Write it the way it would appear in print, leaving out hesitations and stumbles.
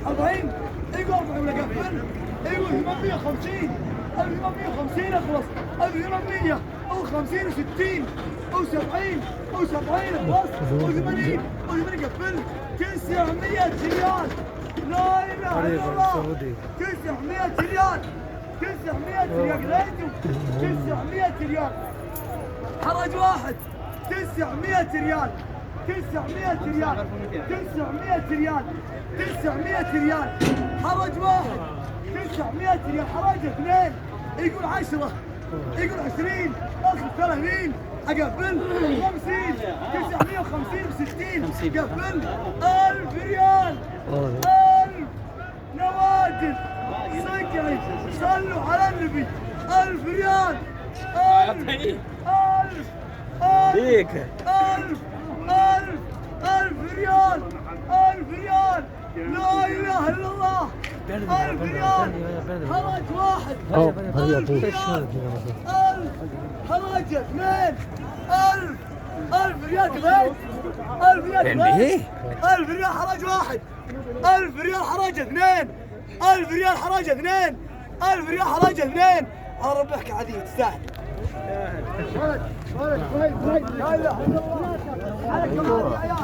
40 ايوه 40 ولا قفل ايوه 850 1850 اخلص 1800 او 50 و60 او 70 او 70 اخلص او 80 او 80 قفل 900 ريال لا اله الا الله 900 ريال 900 ريال لقيتوا 900 ريال حرج واحد 900 ريال 900 ريال 900 ريال 900 ريال حرج واحد 900 ريال حرج اثنين يقول 10 يقول 20 اخر 30 اقفل 50 950 ب60 قفل 1000 ريال 1000 نوادل صقعي صلوا على النبي 1000 ريال 1000 1000 1000 ريال 1000 ريال لا اله الا الله 1000 ريال حرج واحد 1000 ريال 1000 حرج اثنين 1000 ريال كفاية 1000 ريال كفاية 1000 ريال حرج واحد 1000 ريال حرج اثنين 1000 ريال حرج اثنين 1000 ريال حرج اثنين على ربك عادي تستاهل ولد لا اله الا الله عليك يا عيال